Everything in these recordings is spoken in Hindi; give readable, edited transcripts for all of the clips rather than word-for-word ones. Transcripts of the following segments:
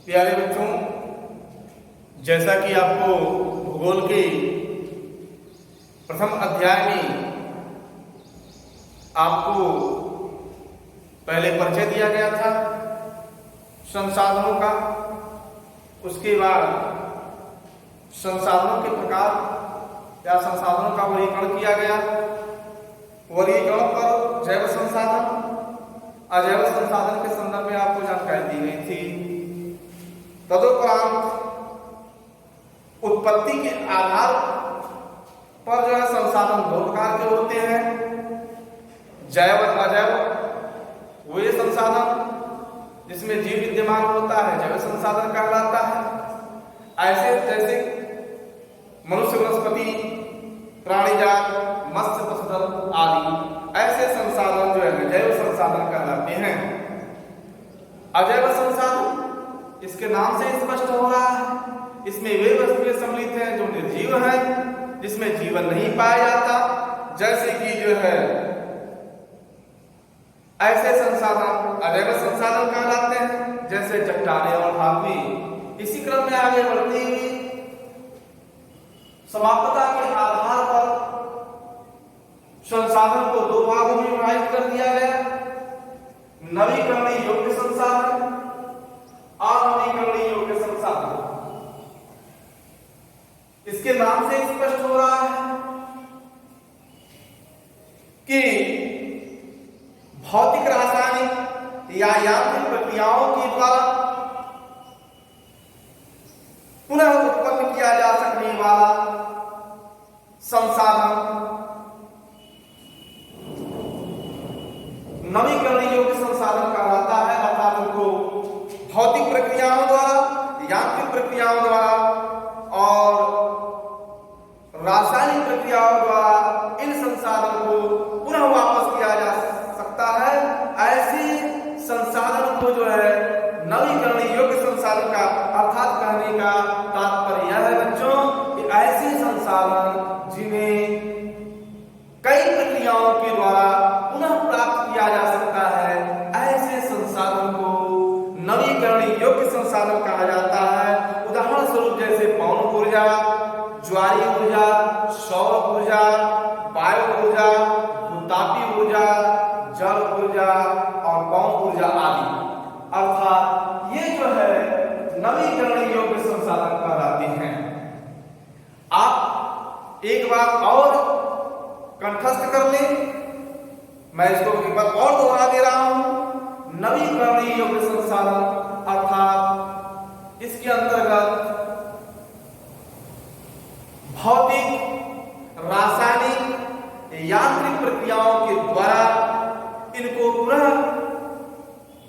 प्यारे बच्चों, जैसा कि आपको भूगोल के प्रथम अध्याय में आपको पहले परिचय दिया गया था संसाधनों का, उसके बाद संसाधनों के प्रकार या संसाधनों का वर्गीकरण किया गया। वर्गीकरण पर जैव संसाधन, अजैव संसाधन के संदर्भ में आपको जानकारी दी गई थी। तदुपरांत उत्पत्ति के आधार पर जो है संसाधन दो प्रकार के होते हैं, जैव और अजैव। वे संसाधन जिसमें जीव विद्यमान होता है जैव संसाधन कहलाता है। ऐसे जैसे मनुष्य, वनस्पति, प्राणीजात, मत्स्य, पशुधन आदि ऐसे संसाधन जो है जैव संसाधन कहलाते हैं। अजैव संसाधन इसके नाम से स्पष्ट हो रहा है, इसमें वे वस्तुएं सम्मिलित हैं जो निर्जीव हैं, जिसमें जीवन नहीं पाया जाता, जैसे कि जो है ऐसे संसाधन अजैव संसाधन कहलाते हैं, जैसे चट्टानें और धातुएं। इसी क्रम में आगे बढ़ती हुई समाप्तता के आधार पर संसाधन को दो भागों में विभाजित कर दिया गया, नवीकरणीय योग्य संसाधन, अनवीकरणीय योग्य संसाधन। इसके नाम से स्पष्ट हो रहा है कि भौतिक, रासायनिक या यांत्रिक प्रक्रियाओं के द्वारा पुनः उत्पन्न किया जा सकने वाला संसाधन नवीकरणीय योग्य संसाधन कहलाता है। अर्थात उनको भौतिक प्रक्रियाओं द्वारा, यांत्रिक प्रक्रियाओं द्वारा और रासायनिक प्रक्रियाओं द्वारा इन संसाधन को पुनः वापस किया जा सकता है। ऐसे संसाधन को जो है नवीकरणीय योग्य संसाधन का अर्थात कहने का तात्पर्य यह है बच्चों कि ऐसे संसाधन जिन्हें कई प्रक्रियाओं के द्वारा पुनः प्राप्त किया जा सकता है, ऐसे संसाधन को नवीकरणीय योग्य संसाधन कहा जाता है। उदाहरण स्वरूप जैसे पवन ऊर्जा, ज्वारीय ऊर्जा, सौर ऊर्जा, वायु ऊर्जा, भूतापी ऊर्जा, जल ऊर्जा और पवन ऊर्जा आदि। अर्थात ये जो है नवीकरणीय योग्य संसाधन कहलाते हैं। आप एक बार और कंठस्थ कर लें, मैं इसको एक बार और दोहरा दे रहा हूं। नवीकरणीय योग्य संसाधन अर्थात इसके अंतर्गत भौतिक, रासायनिक, यांत्रिक प्रक्रियाओं के द्वारा इनको पुनः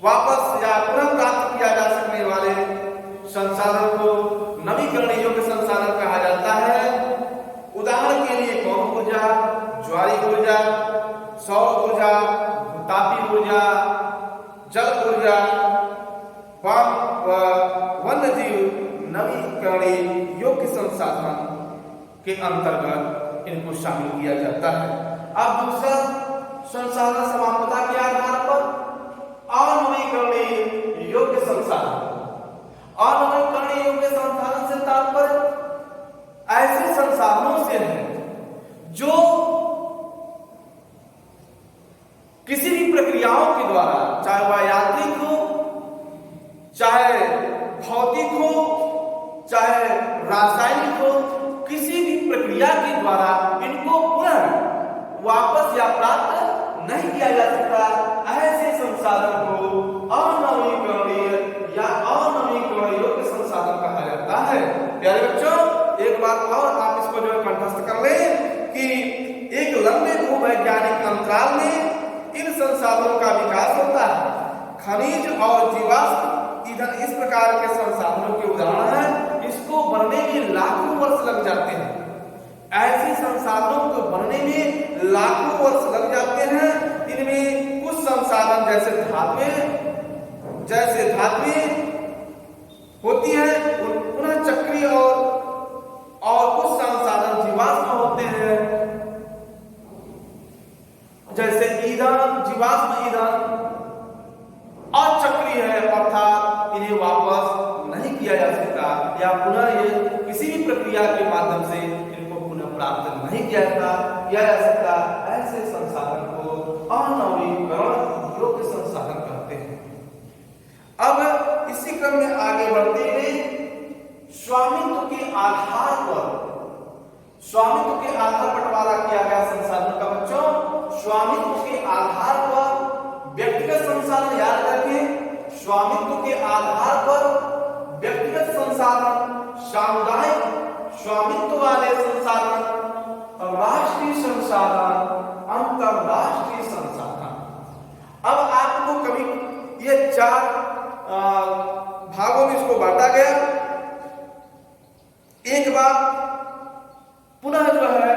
वापस या पुनः प्राप्त किया जा सकने वाले संसाधन को नवीकरणीय योग्य संसाधन कहा जाता है। उदाहरण के लिए पवन ऊर्जा, ज्वारीय ऊर्जा, सौर ऊर्जा, भूतापी ऊर्जा, जल ऊर्जा, वन्यजीव नवीकरणीय योग्य संसाधन के अंतर्गत इनको शामिल किया जाता है। अब दूसरा संसाधन समाप्तता के आधार पर अनवीकरणीय योग्य संसाधन। अनवीकरणीय योग्य संसाधन से तात्पर्य ऐसे संसाधनों से है जो किसी भी प्रक्रियाओं के द्वारा, चाहे वह यांत्रिक हो, चाहे भौतिक हो, चाहे रासायनिक हो, किसी भी प्रक्रिया के द्वारा इनको पुनः वापस या प्राप्त नहीं किया जा सकता। ऐसे संसाधन को अनवीकरणीय या अनवीकरणीय योग्य संसाधन कहा जाता है। प्यारे बच्चों, एक बात और आप इसको जो है कंठस्थ कर लें कि एक लंबे भूवैज्ञानिक अंतराल में इन संसाधनों का विकास होता है। खनिज और जीवाश्म ईंधन इस प्रकार के संसाधनों के उदाहरण हैं। इसको बनने में लाखों वर्ष लग जाते हैं। ऐसे संसाधनों को बनने में लाखों वर्ष लग जाते हैं। इनमें कुछ संसाधन जैसे धातुएं होती हैं, पुनः चक्रीय और कुछ संसाधन जीवाश्म होते हैं, जैसे ईंधन, जीवाश्म ईंधन अचक्रीय है, अर्थात इन्हें वापस किया जा सकता, या पुनः ये किसी भी प्रक्रिया के माध्यम से इनको पुनः प्राप्त नहीं किया जा सकता। ऐसे संसाधन को अनवीकरण योग्य संसाधन कहते हैं। अब इसी क्रम में आगे बढ़ते हुए स्वामित्व के आधार बंटवारा किया गया संसाधन का बच्चों। स्वामित्व के आधार पर व्यक्तिगत संसाधन याद रखें, स्वामित्व के आधार पर व्यक्तिगत संसाधन, सामुदायिक स्वामित्व वाले संसाधन, राष्ट्रीय संसाधन, अंतरराष्ट्रीय संसाधन। अब आपको कभी ये 4 भागों में इसको बांटा गया। एक बार पुनः जो है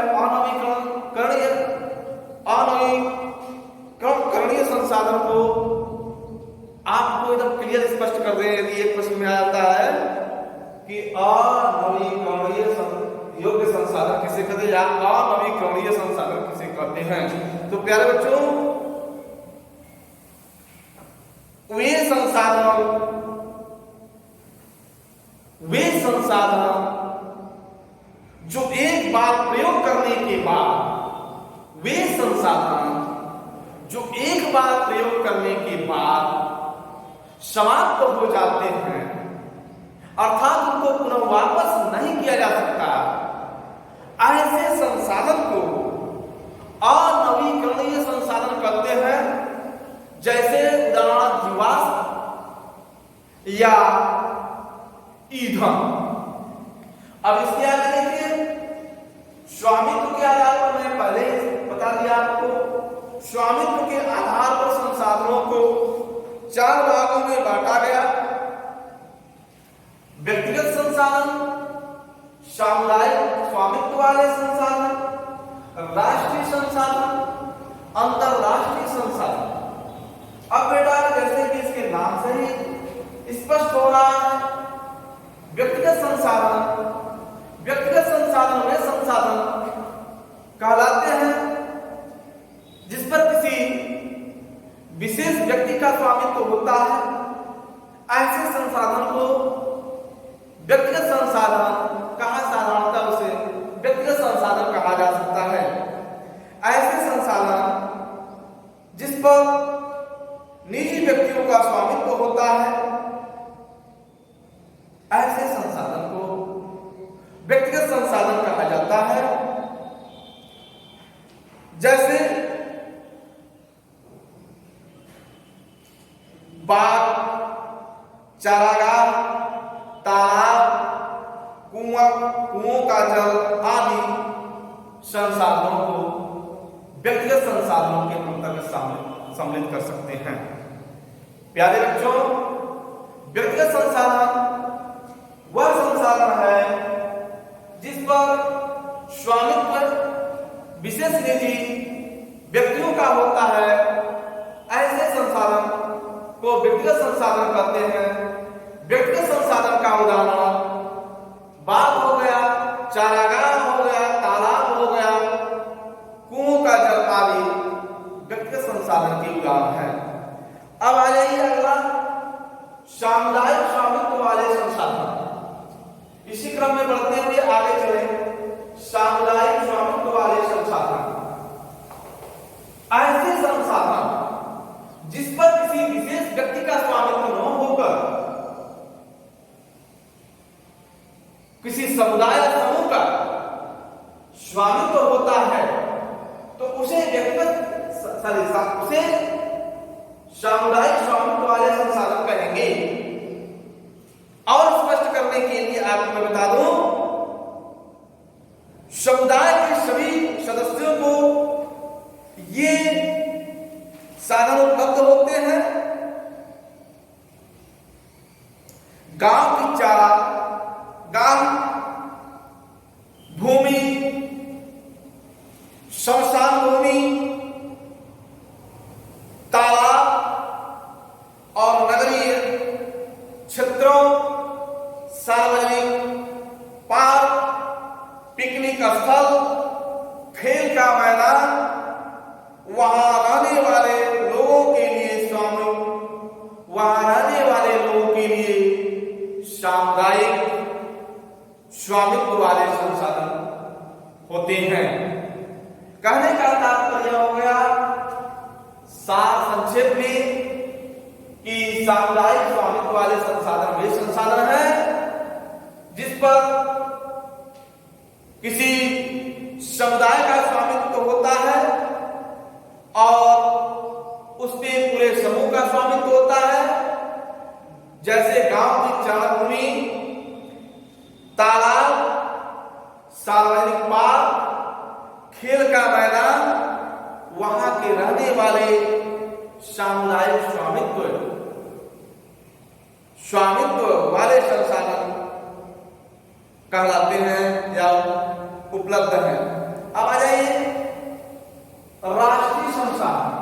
करणीय संसाधन को आपको एकदम क्लियर स्पष्ट कर दे। यदि एक प्रश्न में आता है कि अनवीकरणीय योग्य संसाधन किसे कहते हैं या अनवीकरणीय संसाधन किसे कहते हैं, तो प्यारे बच्चों वे संसाधन जो एक बार प्रयोग करने के बाद समाप्त हो जाते हैं, अर्थात उनको पुनः वापस नहीं किया जा सकता। ऐसे संसाधन को अनवीकरणीय संसाधन कहते हैं। जैसे उदाहरण जीवाश्म या ईंधन। अब इसके आगे देखिए, स्वामित्व के आधार पर मैं पहले बता दिया आपको, स्वामित्व के आधार पर संसाधनों को 4 भागों में बांटा गया। व्यक्तिगत संसाधन, सामुदायिक स्वामित्व वाले संसाधन, राष्ट्रीय संसाधन, अंतरराष्ट्रीय संसाधन। अब बेटा जैसे कि इसके नाम से ही स्पष्ट हो रहा है, व्यक्तिगत संसाधन में संसाधन कहलाते हैं जिस पर किसी विशेष व्यक्ति का स्वामित्व होता है। ऐसे संसाधन को व्यक्तिगत संसाधन कहा, साधारणतः उसे व्यक्तिगत संसाधन कहा जा सकता है। ऐसे संसाधन जिस पर निजी व्यक्तियों का स्वामित्व होता है, ऐसे संसाधन को व्यक्तिगत संसाधन कहा जाता है। जैसे बाग, चारागाह, तालाब, कुओं का जल आदि संसाधनों को व्यक्तिगत संसाधनों के अंतर्गत सम्मिलित कर सकते हैं। प्यारे बच्चों, व्यक्तिगत संसाधन वह संसाधन है जिस पर स्वामित्व विशेष निजी व्यक्तियों का होता है। ऐसे संसाधन को व्यक्तिगत संसाधन कहते हैं। व्यक्तिगत संसाधन का उदाहरण बाग हो गया, चारागाह हो गया, तालाब हो गया, कुओं का जल आदि व्यक्तिगत संसाधन के उदाहरण है। अब आ जाइए अगला, सामुदायिक स्वामित्व वाले संसाधन। इसी क्रम में बढ़ते हुए आगे चले। सामुदायिक स्वामित्व वाले संसाधन ऐसे संसाधन जिस पर किसी विशेष व्यक्ति का स्वामित्व न होकर किसी समुदाय समूह का स्वामित्व होता है, तो उसे सामुदायिक स्वामित्व वाले संसाधन कहेंगे। और स्पष्ट करने के लिए आपको मैं बता दूं, समुदाय के सभी सदस्यों को ये साधन उपलब्ध होते हैं। गांव की चारागाह, भूमि, श्मशान भूमि, तालाब और नगरीय क्षेत्रों, सार्वजनिक पार्क, पिकनिक स्थल, खेल का मैदान, वहां रहने वाले लोगों के लिए सामुदायिक स्वामित्व वाले संसाधन होते हैं। कहने का तात्पर्य हो गया सार संक्षेप में कि सामुदायिक स्वामित्व वाले संसाधन वे संसाधन हैं जिस पर किसी समुदाय का स्वामित्व होता है और उसके पूरे समूह का स्वामित्व होता है। जैसे गांव की चार भूमि, तालाब, सार्वजनिक पार्क, खेल का मैदान, वहां के रहने वाले सामुदायिक स्वामित्व वाले संसाधन कहलाते हैं या उपलब्ध हैं। अब आ जाइए राष्ट्रीय संसाधन।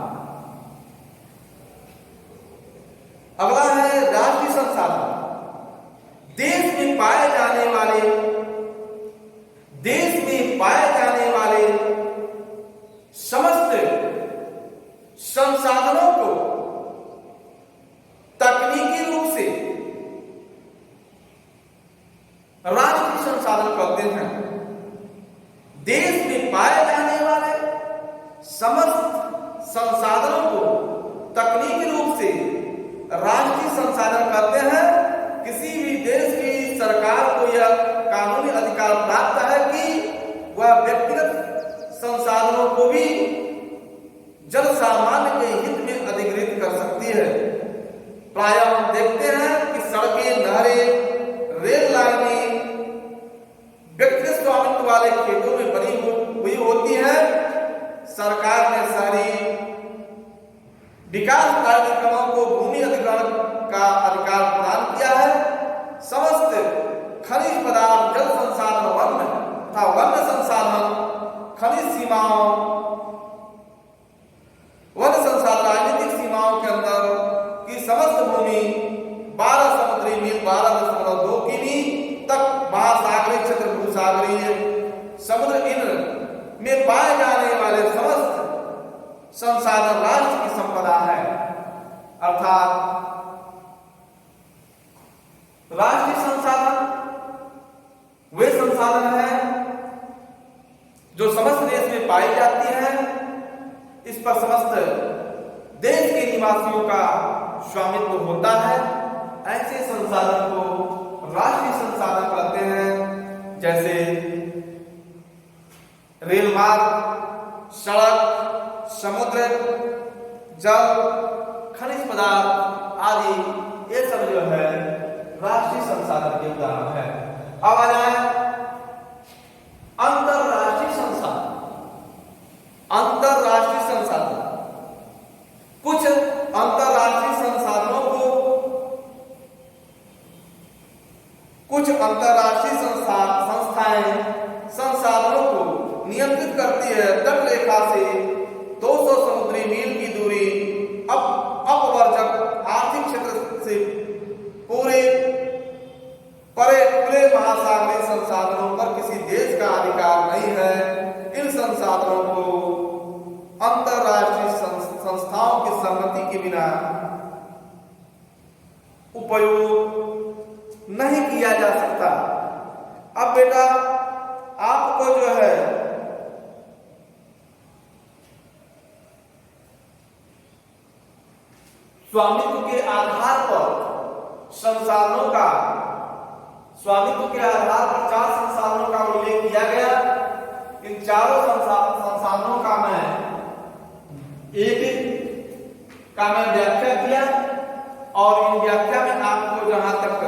अगला है राष्ट्रीय संसाधन। देश में पाए जाने वाले समस्त संसाधनों को तकनीकी रूप से राष्ट्रीय संसाधन कहते हैं। देश में पाए जाने वाले समस्त संसाधनों को तकनीकी रूप से राष्ट्रीय संसाधन कहते हैं। किसी भी देश की सरकार को यह कानूनी अधिकार प्राप्त है कि वह व्यक्तिगत संसाधनों को भी जन सामान्य के हित में अधिग्रहित कर सकती है। प्रायः हम देखते हैं कि सड़कें, नहरें, रेल लाइनें व्यक्तिगत स्वामित्व वाले खेतों में बनी हुई होती है। सरकार ने शहरी विकास कार्यक्रमों को भूमि अधिग्रहण का अधिकार प्रदान किया है। समस्त खनिज पदार्थ, जल संसाधन, वन तथा वन्य संसाधन, खनिज सीमाओं, वन संसाधन, राजनीतिक सीमाओं के अंदर की समस्त भूमि 12 समुद्री मील 12.2 किमी तक महासागरीय क्षेत्र, भूसागरीय समुद्र, इन में पाए जाने वाले समस्त संसाधन राष्ट्र की संपदा है। अर्थात राष्ट्रीय संसाधन वे संसाधन हैं जो समस्त देश में पाई जाती हैं। इस पर समस्त देश के निवासियों का स्वामित्व होता है। ऐसे संसाधन को राष्ट्रीय संसाधन कहते हैं। जैसे रेल मार्ग, सड़क, समुद्र, जल, खनिज पदार्थ आदि, ये सब जो है राष्ट्रीय संसाधन के उदाहरण है। अब आ जाए अंतरराष्ट्रीय संसाधन। अंतरराष्ट्रीय संसाधन, कुछ अंतरराष्ट्रीय संसाधनों को, कुछ अंतरराष्ट्रीय संस्थाएं संसाधनों को नियंत्रित करती है। तट रेखा से 200 समुद्री मील की दूरी अपवर्जक आर्थिक क्षेत्र से पूरे खुले महासागरीय संसाधनों पर किसी देश का अधिकार नहीं है। इन संसाधनों को अंतरराष्ट्रीय संस्थाओं की सहमति के बिना उपयोग नहीं किया जा सकता। अब बेटा आपको जो है स्वामित्व के आधार पर संसाधनों का, स्वामित्व के आधार पर 4 संसाधनों का उल्लेख किया गया। इन चारों संसाधनों का मैं व्याख्या किया और इन व्याख्या में आपको जहां तक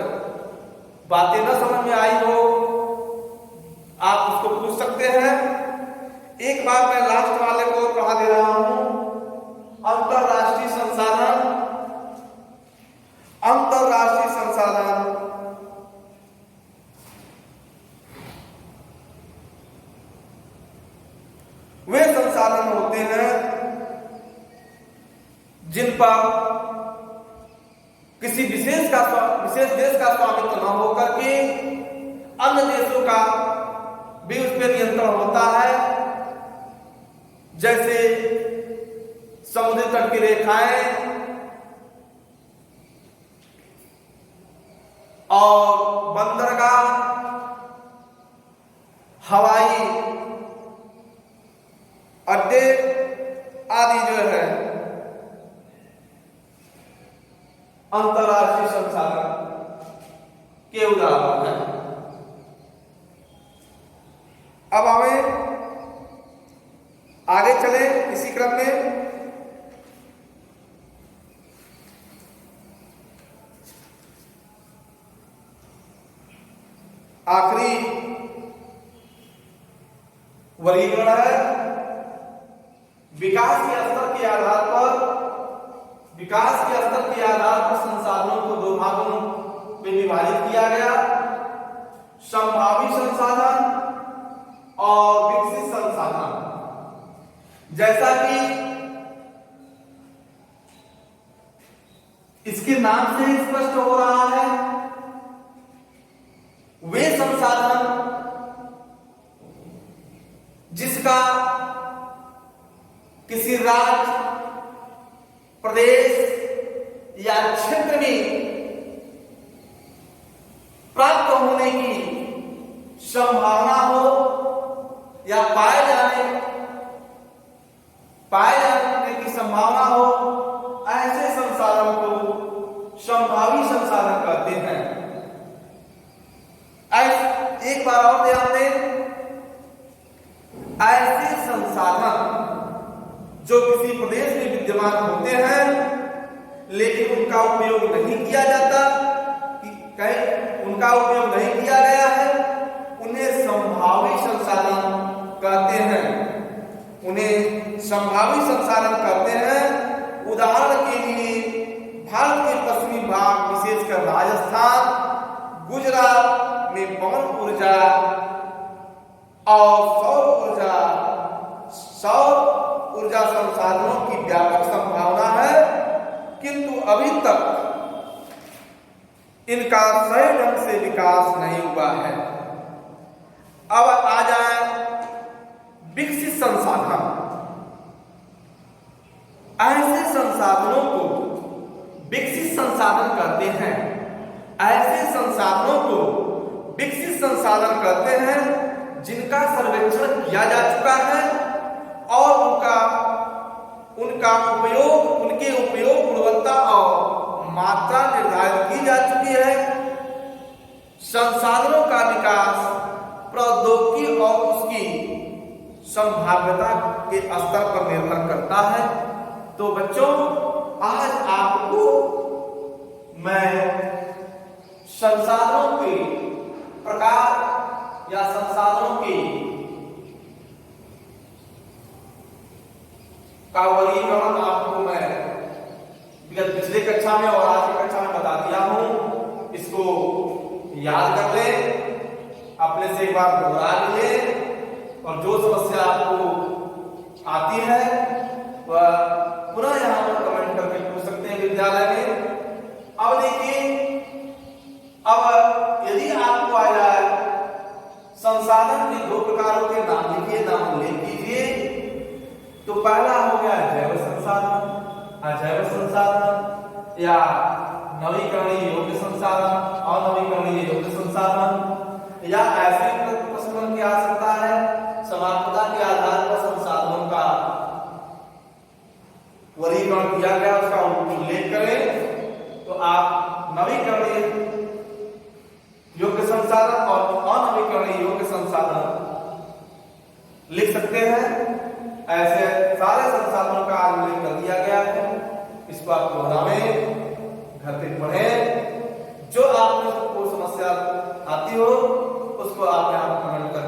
बातें न समझ में आई हो आप उसको पूछ सकते हैं। एक बार मैं लास्ट वाले को पढ़ा दे रहा हूं। अंतरराष्ट्रीय संसाधन, अंतरराष्ट्रीय संसाधन वे संसाधन होते हैं जिन पर किसी विशेष देश का स्वामित्व न होकर के अन्य देशों का भी उस पर नियंत्रण होता है। जैसे समुद्री तट की रेखाएं और बंदरगाह, अंतरराष्ट्रीय संसाधन के उदाहरण हैं। अब हमें आगे चले इसी क्रम में। आखिरी वर्गीकरण है विकास के स्तर के आधार पर संसाधनों को दो भागों में विभाजित किया गया, संभावी संसाधन और विकसित संसाधन। जैसा कि इसके नाम से स्पष्ट हो रहा है, वे संसाधन जिसका किसी राज्य, प्रदेश या क्षेत्र में प्राप्त होने की संभावना हो या पाए जाने की संभावना हो, ऐसे संसाधन को संभावी संसाधन कहते हैं। एक बार और ध्यान दें, ऐसे संसाधन जो किसी प्रदेश में विद्यमान होते हैं लेकिन उनका उपयोग नहीं किया जाता, उनका उपयोग नहीं किया गया है, उन्हें संभावी संसाधन कहते हैं। उदाहरण के लिए भारत के पश्चिमी भाग, विशेषकर राजस्थान, गुजरात में पवन ऊर्जा और सौर ऊर्जा संसाधनों की व्यापक संभावना है, किंतु अभी तक इनका सही ढंग से विकास नहीं हुआ है। अब आ जाए विकसित संसाधन। ऐसे संसाधनों को विकसित संसाधन कहते हैं। ऐसे संसाधनों को विकसित संसाधन कहते हैं जिनका सर्वेक्षण किया जा चुका है और उनके उपयोग गुणवत्ता और मात्रा निर्धारित की जा चुकी है। संसाधनों का विकास प्रौद्योगिकी और उसकी संभाव्यता के स्तर पर निर्भर करता है। तो बच्चों, आज आपको मैं संसाधनों के प्रकार या संसाधनों के का वर्गीकरण आपको मैं पिछले कक्षा में और आज की कक्षा में बता दिया हूं। इसको याद कर ले, अपने से एक बार दोहरा ले और जो समस्या आपको आती है वह पुनः यहां पर कमेंट करके पूछ सकते हैं विद्यालय में। अब देखिए, अब यदि आपको आ जाए संसाधन के दो प्रकारों के नाम लिखिए, नाम उल्लेख कीजिए। तो पहला हो गया जैव संसाधन, अजैव संसाधन या नवीकरणीय योग्य संसाधन, अनवीकरणीय योग्य संसाधन, या ऐसे प्रश्न की आ सकता है समानता के आधार पर संसाधनों का वर्गीकरण किया गया, उसका उल्लेख करें। तो आप नवीकरणीय योग्य संसाधन और अनवीकरणीय योग्य संसाधन लिख सकते हैं। ऐसे सारे संसाधनों का उल्लेख कर दिया गया है। इसको आप दोहराएं, घर पे पढ़ें। जो आपको कोई समस्या आती हो उसको आप यहाँ कमेंट कर